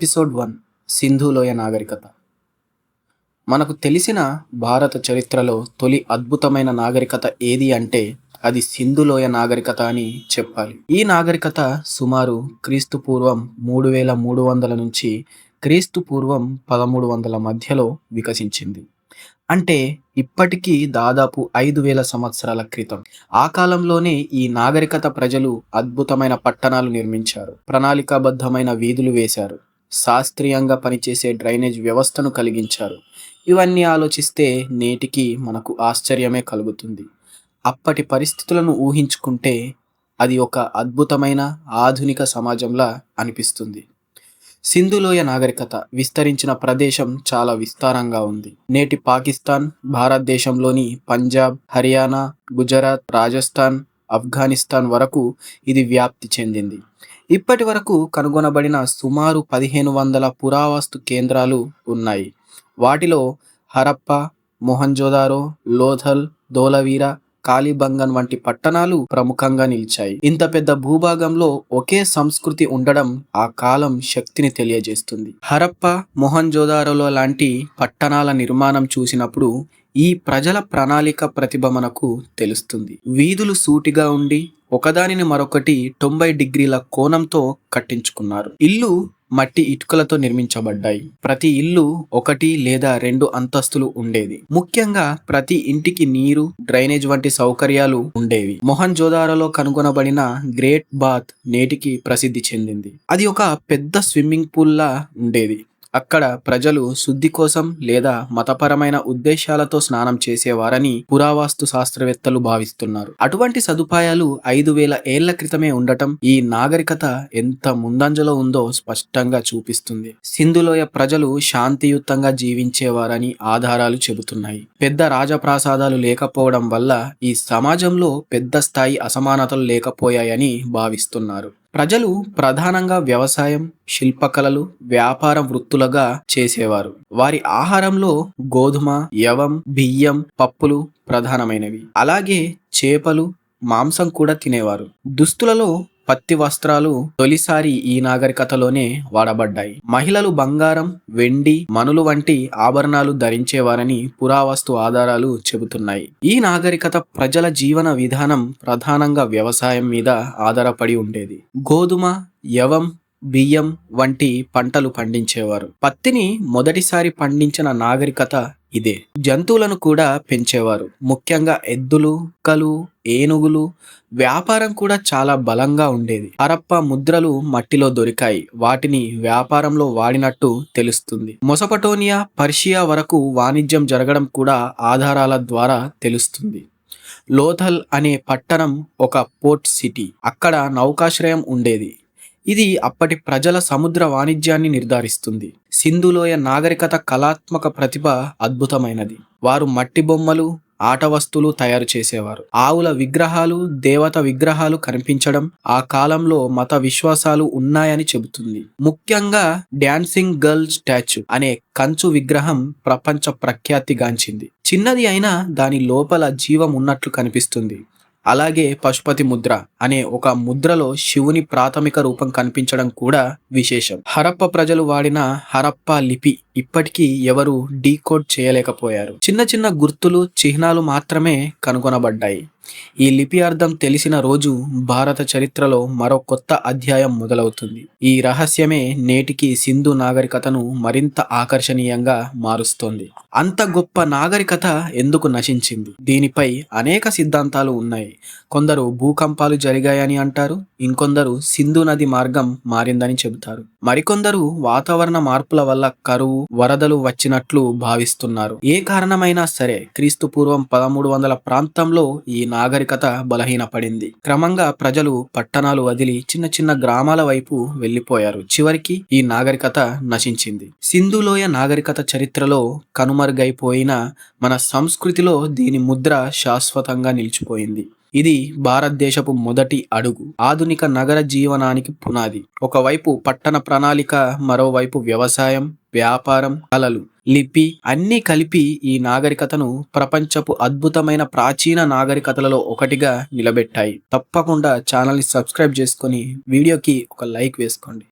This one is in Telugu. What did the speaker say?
ఎపిసోడ్ 1 సింధు లోయ నాగరికత. మనకు తెలిసిన భారత చరిత్రలో తొలి అద్భుతమైన నాగరికత ఏది అంటే అది సింధు లోయ నాగరికత అని చెప్పాలి. ఈ నాగరికత సుమారు క్రీస్తు పూర్వం 3300 నుంచి క్రీస్తు పూర్వం 1300 మధ్యలో వికసించింది. అంటే ఇప్పటికీ దాదాపు 5000 సంవత్సరాల క్రితం. ఆ కాలంలోనే ఈ నాగరికత ప్రజలు అద్భుతమైన పట్టణాలు నిర్మించారు, ప్రణాళికాబద్ధమైన వీధులు వేశారు, శాస్త్రీయంగా పనిచేసే డ్రైనేజ్ వ్యవస్థను కలిగించారు. ఇవన్నీ ఆలోచిస్తే నేటికి మనకు ఆశ్చర్యమే కలుగుతుంది. అప్పటి పరిస్థితులను ఊహించుకుంటే అది ఒక అద్భుతమైన ఆధునిక సమాజంలా అనిపిస్తుంది. సింధు లోయ నాగరికత విస్తరించిన ప్రదేశం చాలా విస్తారంగా ఉంది. నేటి పాకిస్తాన్, భారతదేశంలోని పంజాబ్, హర్యానా, గుజరాత్, రాజస్థాన్, ఆఫ్ఘనిస్తాన్ వరకు ఇది వ్యాప్తి చెందింది. ఇప్పటి వరకు కనుగొనబడిన సుమారు 1500 పురావస్తు కేంద్రాలు ఉన్నాయి. వాటిలో హరప్పా, మొహంజోదారో, లోథల్, ధోలవీర, కాలిబంగన్ వంటి పట్టణాలు ప్రముఖంగా నిలిచాయి. ఇంత పెద్ద భూభాగంలో ఒకే సంస్కృతి ఉండడం ఆ కాలం శక్తిని తెలియజేస్తుంది. హరప్పా, మొహంజోదారోలో లాంటి పట్టణాల నిర్మాణం చూసినప్పుడు ఈ ప్రజల ప్రణాళిక ప్రతిభ మనకు తెలుస్తుంది. వీధులు సూటిగా ఉండి ఒకదానిని మరొకటి 90 డిగ్రీల కోణంతో కట్టించుకున్నారు. ఇల్లు మట్టి ఇటుకలతో నిర్మించబడ్డాయి. ప్రతి ఇల్లు 1 లేదా 2 అంతస్తులు ఉండేది. ముఖ్యంగా ప్రతి ఇంటికి నీరు, డ్రైనేజ్ వంటి సౌకర్యాలు ఉండేవి. మొహంజోదారోలో కనుగొనబడిన గ్రేట్ బాత్ నేటికి ప్రసిద్ధి చెందింది. అది ఒక పెద్ద స్విమ్మింగ్ పూల్ లా ఉండేది. అక్కడ ప్రజలు శుద్ధి కోసం లేదా మతపరమైన ఉద్దేశాలతో స్నానం చేసేవారని పురావస్తు శాస్త్రవేత్తలు భావిస్తున్నారు. అటువంటి సదుపాయాలు 5000 ఏళ్ల క్రితమే ఉండటం ఈ నాగరికత ఎంత ముందంజలో ఉందో స్పష్టంగా చూపిస్తుంది. సింధు లోయ ప్రజలు శాంతియుతంగా జీవించేవారని ఆధారాలు చెబుతున్నాయి. పెద్ద రాజప్రాసాదాలు లేకపోవడం వల్ల ఈ సమాజంలో పెద్ద స్థాయి అసమానతలు లేకపోయాయని భావిస్తున్నారు. ప్రజలు ప్రధానంగా వ్యవసాయం, శిల్పకళలు, వ్యాపార వృత్తులుగా చేసేవారు. వారి ఆహారంలో గోధుమ, యవం, బియ్యం, పప్పులు ప్రధానమైనవి. అలాగే చేపలు, మాంసం కూడా తినేవారు. దుస్తులలో పత్తి వస్త్రాలు తొలిసారి ఈ నాగరికతలోనే వాడబడ్డాయి. మహిళలు బంగారం, వెండి, మనులు వంటి ఆభరణాలు ధరించేవారని పురావస్తు ఆధారాలు చెబుతున్నాయి. ఈ నాగరికత ప్రజల జీవన విధానం ప్రధానంగా వ్యవసాయం మీద ఆధారపడి ఉండేది. గోధుమ, యవం, బియ్యం వంటి పంటలు పండించేవారు. పత్తిని మొదటిసారి పండించిన నాగరికత ఇదే. జంతువులను కూడా పెంచేవారు. ముఖ్యంగా ఎద్దులు, కుక్కలు, ఏనుగులు. వ్యాపారం కూడా చాలా బలంగా ఉండేది. హరప్పా ముద్రలు మట్టిలో దొరికాయి. వాటిని వ్యాపారంలో వాడినట్టు తెలుస్తుంది. మొసపటోనియా, పర్షియా వరకు వాణిజ్యం జరగడం కూడా ఆధారాల ద్వారా తెలుస్తుంది. లోథల్ అనే పట్టణం ఒక పోర్ట్ సిటీ. అక్కడ నౌకాశ్రయం ఉండేది. ఇది అప్పటి ప్రజల సముద్ర వాణిజ్యాన్ని నిర్ధారిస్తుంది. సింధు లోయ నాగరికత కళాత్మక ప్రతిభ అద్భుతమైనది. వారు మట్టి బొమ్మలు, ఆట వస్తువులు తయారు చేసేవారు. ఆవుల విగ్రహాలు, దేవత విగ్రహాలు కనిపించడం ఆ కాలంలో మత విశ్వాసాలు ఉన్నాయని చెబుతుంది. ముఖ్యంగా డాన్సింగ్ గర్ల్ స్టాచ్యూ అనే కంచు విగ్రహం ప్రపంచ ప్రఖ్యాతిగాంచింది. చిన్నది అయినా దాని లోపల జీవం ఉన్నట్లు కనిపిస్తుంది. అలాగే పశుపతి ముద్ర అనే ఒక ముద్రలో శివుని ప్రాథమిక రూపం కనిపించడం కూడా విశేషం. హరప్ప ప్రజలు వాడిన హరప్పా లిపి ఇప్పటికీ ఎవరు డీకోడ్ చేయలేకపోయారు. చిన్న చిన్న గుర్తులు, చిహ్నాలు మాత్రమే కనుగొనబడ్డాయి. ఈ లిపి అర్థం తెలిసిన రోజు భారత చరిత్రలో మరో కొత్త అధ్యాయం మొదలవుతుంది. ఈ రహస్యమే నేటికి సింధు నాగరికతను మరింత ఆకర్షణీయంగా మారుస్తోంది. అంత గొప్ప నాగరికత ఎందుకు నశించింది? దీనిపై అనేక సిద్ధాంతాలు ఉన్నాయి. కొందరు భూకంపాలు జరిగాయని అంటారు. ఇంకొందరు సింధు నది మార్గం మారిందని చెబుతారు. మరికొందరు వాతావరణ మార్పుల వల్ల కరువు, వరదలు వచ్చినట్లు భావిస్తున్నారు. ఏ కారణమైనా సరే క్రీస్తు పూర్వం 1300 ప్రాంతంలో ఈ నాగరికత బలహీనపడింది. క్రమంగా ప్రజలు పట్టణాలు వదిలి చిన్న చిన్న గ్రామాల వైపు వెళ్లిపోయారు. చివరికి ఈ నాగరికత నశించింది. సింధు లోయ నాగరికత చరిత్రలో కనుమరుగైపోయిన మన సంస్కృతిలో దీని ముద్ర శాశ్వతంగా నిలిచిపోయింది. ఇది భారతదేశపు మొదటి అడుగు. ఆధునిక నగర జీవనానికి పునాది. ఒకవైపు పట్టణ ప్రణాళిక, మరోవైపు వ్యవసాయం, వ్యాపారం, కళలు, లిపి అన్నీ కలిపి ఈ నాగరికతను ప్రపంచపు అద్భుతమైన ప్రాచీన నాగరికతలలో ఒకటిగా నిలబెట్టాయి. తప్పకుండా ఛానల్ని సబ్స్క్రైబ్ చేసుకొని వీడియోకి ఒక లైక్ వేసుకోండి.